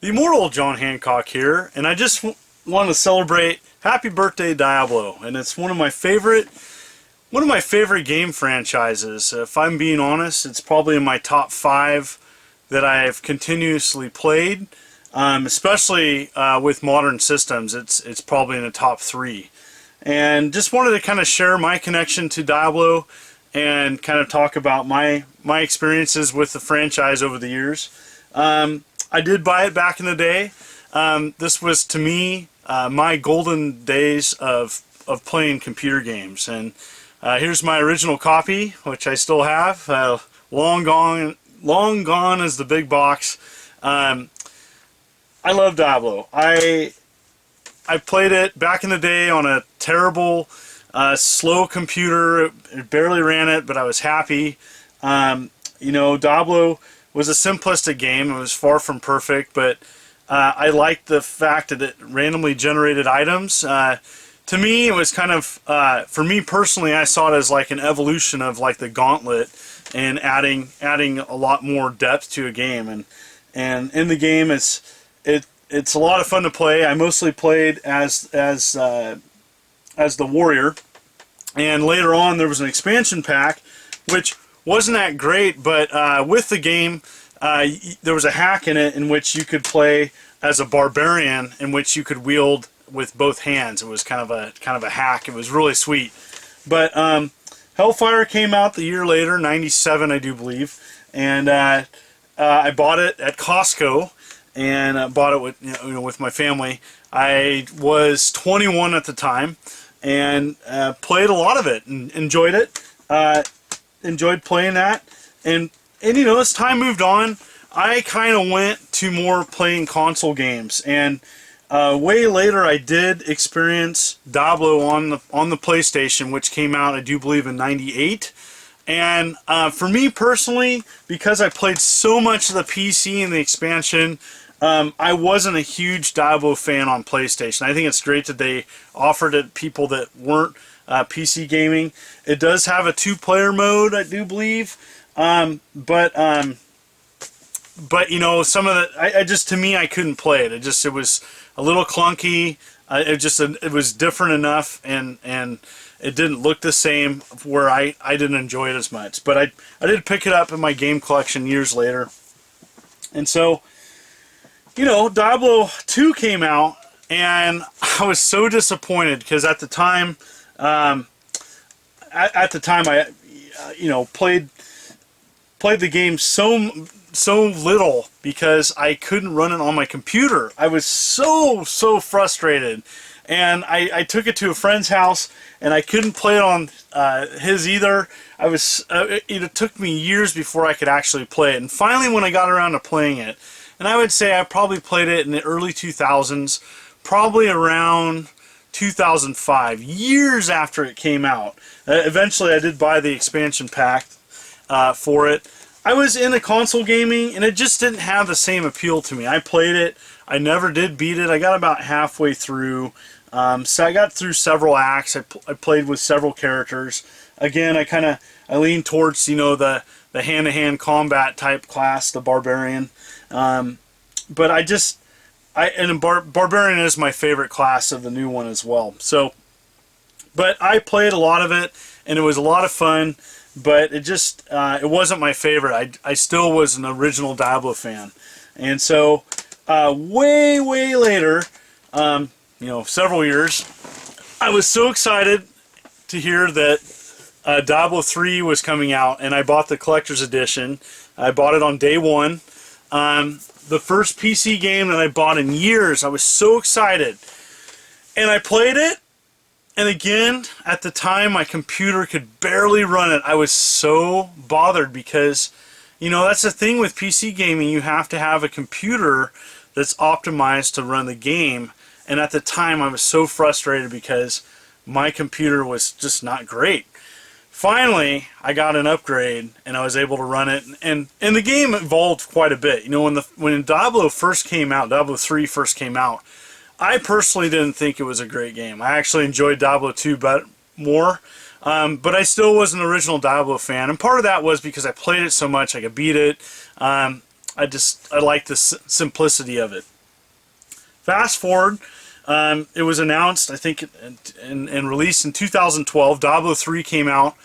The immortal John Hancock here, and I just want to celebrate happy birthday Diablo, and it's one of my favorite game franchises. If I'm being honest, it's probably in my top 5 that I've continuously played, especially with modern systems. It's probably in the top 3, and just wanted to kind of share my connection to Diablo and kind of talk about my experiences with the franchise over the years. I did buy it back in the day. This was, to me, my golden days of playing computer games. And here's my original copy, which I still have. Long gone is the big box. I love Diablo. I played it back in the day on a terrible, slow computer. It barely ran it, but I was happy. You know, Diablo was a simplistic game. It was far from perfect, but I liked the fact that it randomly generated items. To me, it was kind of, for me personally, I saw it as like an evolution of like the Gauntlet and adding a lot more depth to a game. And in the game, it's a lot of fun to play. I mostly played as the warrior, and later on there was an expansion pack, which wasn't that great, but with the game, there was a hack in it in which you could play as a barbarian, in which you could wield with both hands. It was kind of a hack. It was really sweet. But Hellfire came out the year later, '97, I do believe, and I bought it at Costco, and bought it with with my family. I was 21 at the time, and played a lot of it and enjoyed it. Enjoyed playing that, and you know, as time moved on, I kind of went to more playing console games, and way later I did experience Diablo on the PlayStation, which came out, I do believe, in '98. And for me personally, because I played so much of the PC and the expansion, I wasn't a huge Diablo fan on PlayStation. I think it's great that they offered it to people that weren't PC gaming. It does have a 2-player mode, I do believe, but you know, some of the, to me, I couldn't play it. It was a little clunky. It was different enough, and it didn't look the same, where I didn't enjoy it as much. But I did pick it up in my game collection years later, and so, you know, Diablo 2 came out, and I was so disappointed because at the time, I played the game so little because I couldn't run it on my computer. I was so frustrated, and I took it to a friend's house, and I couldn't play it on his either. It took me years before I could actually play it, and finally when I got around to playing it, and I would say I probably played it in the early 2000s, probably around 2005, years after it came out. Eventually I did buy the expansion pack for it. I was into console gaming, and it just didn't have the same appeal to me. I played it. I never did beat it. I got about halfway through. So I got through several acts. I played with several characters. Again, I leaned towards, you know, the hand-to-hand combat type class, the barbarian. But barbarian is my favorite class of the new one as well. So, but I played a lot of it, and it was a lot of fun. But it wasn't my favorite. I still was an original Diablo fan, and so way later, you know, several years, I was so excited to hear that Diablo 3 was coming out, and I bought the collector's edition. I bought it on day one. The first PC game that I bought in years. I was so excited, and I played it. And again, at the time, my computer could barely run it. I was so bothered because, you know, that's the thing with PC gaming. You have to have a computer that's optimized to run the game. And at the time, I was so frustrated because my computer was just not great. Finally, I got an upgrade, and I was able to run it. And the game evolved quite a bit. You know, when Diablo first came out, Diablo 3 first came out, I personally didn't think it was a great game. I actually enjoyed Diablo 2 more, but I still was an original Diablo fan, and part of that was because I played it so much I could beat it. I liked the simplicity of it. fast forward, it was announced, I think, and released in 2012. Diablo 3 came out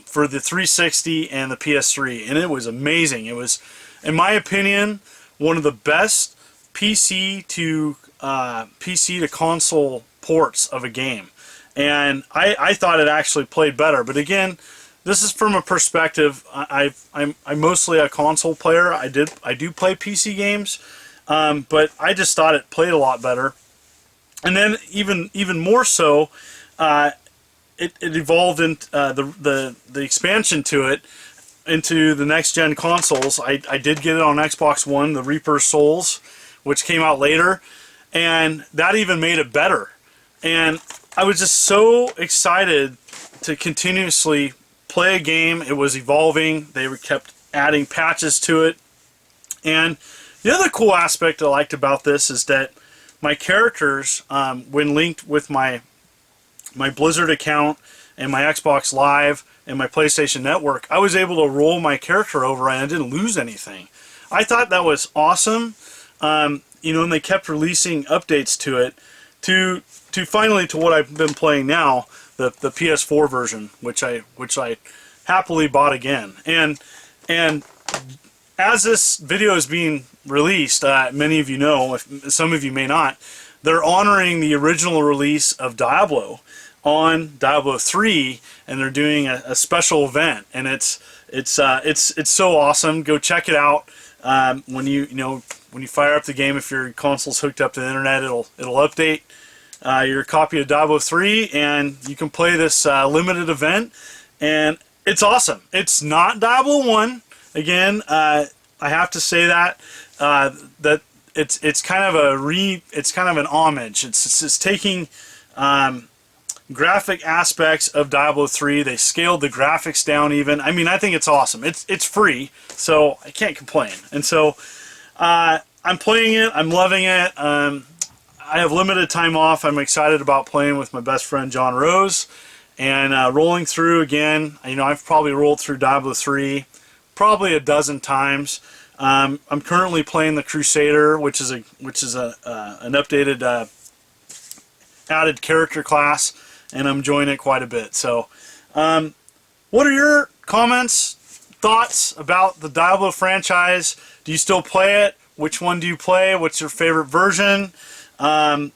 for the 360 and the PS3, and it was amazing. It was, in my opinion, one of the best PC to console ports of a game, and I thought it actually played better. But again, this is from a perspective. I'm mostly a console player. I do play PC games, but I just thought it played a lot better. And then even more so, it evolved into the expansion to it into the next gen consoles. I did get it on Xbox One, the Reaper Souls, which came out later, and that even made it better. And I was just so excited to continuously play a game. It was evolving. They kept adding patches to it. And the other cool aspect I liked about this is that my characters, when linked with my Blizzard account and my Xbox Live and my PlayStation Network, I was able to roll my character over and I didn't lose anything. I thought that was awesome. You know, and they kept releasing updates to it to finally to what I've been playing now, the PS4 version, which I happily bought again. And as this video is being released, many of you know, if some of you may not, they're honoring the original release of Diablo on Diablo 3, and they're doing a special event, and it's so awesome. Go check it out. When you fire up the game, if your console's hooked up to the internet, it'll update your copy of Diablo 3, and you can play this limited event, and it's awesome. It's not Diablo 1. Again, I have to say that that it's kind of an homage. It's taking graphic aspects of Diablo 3. They scaled the graphics down even. I mean, I think it's awesome. It's free, so I can't complain. And so I'm playing it. I'm loving it. I have limited time off. I'm excited about playing with my best friend John Rose and rolling through again. You know, I've probably rolled through Diablo 3 probably a dozen times. I'm currently playing the Crusader, which is an updated added character class, and I'm enjoying it quite a bit. So, what are your comments, thoughts about the Diablo franchise? Do you still play it? Which one do you play? What's your favorite version? I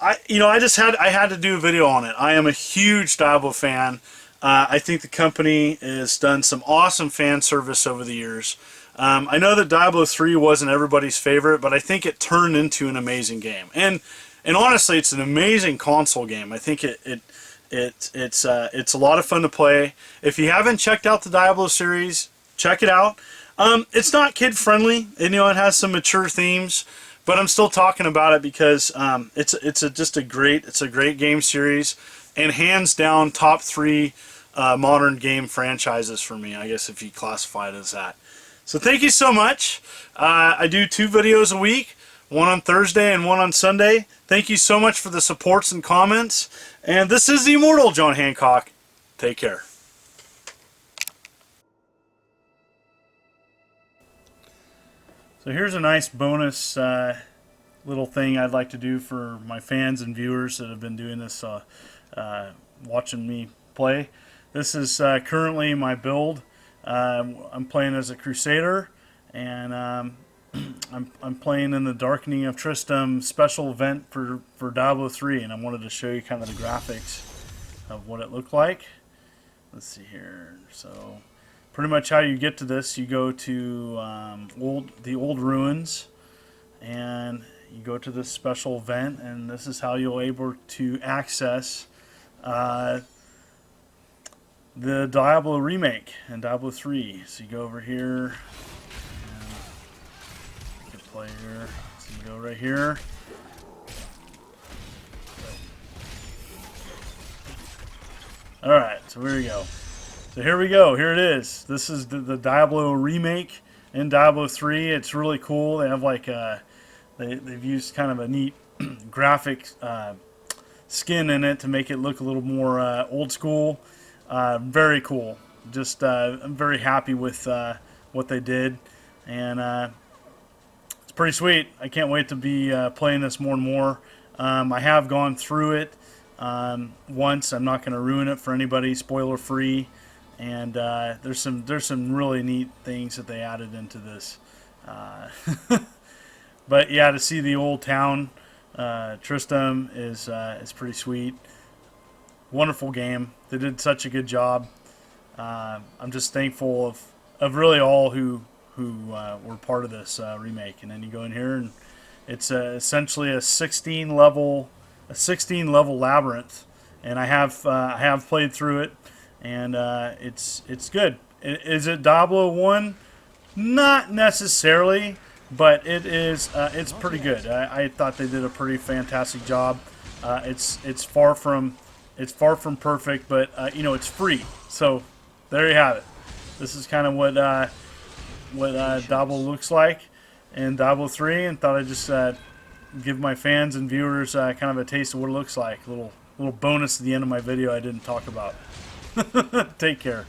had to do a video on it. I am a huge Diablo fan. I think the company has done some awesome fan service over the years. I know that Diablo 3 wasn't everybody's favorite, but I think it turned into an amazing game. And honestly, it's an amazing console game. I think it's a lot of fun to play. If you haven't checked out the Diablo series, check it out. It's not kid friendly. It has some mature themes, but I'm still talking about it because it's a great game series, and hands down top 3 modern game franchises for me, I guess, if you classify it as that. So thank you so much. I do 2 videos a week, one on Thursday and one on Sunday. Thank you so much for the supports and comments. And this is the Immortal John Hancock. Take care. So here's a nice bonus little thing I'd like to do for my fans and viewers that have been doing this, watching me play. This is currently my build. I'm playing as a Crusader, and I'm playing in the Darkening of Tristram special event for Diablo 3, and I wanted to show you kind of the graphics of what it looked like. Let's see here. So pretty much how you get to this, you go to the old ruins, and you go to this special event, and this is how you'll able to access the Diablo remake and Diablo 3. So you go over here, and you can play here. So you go right here. Alright, so here we go. So here we go. Here it is. This is the Diablo remake in Diablo 3. It's really cool. They have like they've used kind of a neat graphic skin in it to make it look a little more old school. Very cool. Just I'm very happy with what they did, and it's pretty sweet. I can't wait to be playing this more and more. I have gone through it once. I'm not going to ruin it for anybody, spoiler free. And there's some really neat things that they added into this. But yeah, to see the old town, Tristram is pretty sweet. Wonderful game. They did such a good job. I'm just thankful of really all who were part of this remake. And then you go in here and it's essentially a 16 level labyrinth. And I have played through it, and it's good. Is it Diablo 1? Not necessarily, but it's pretty good. I thought they did a pretty fantastic job. It's far from perfect, but it's free. So there you have it. This is kind of what Diablo looks like in Diablo 3, and thought I'd just give my fans and viewers kind of a taste of what it looks like. A little bonus at the end of my video I didn't talk about. Take care.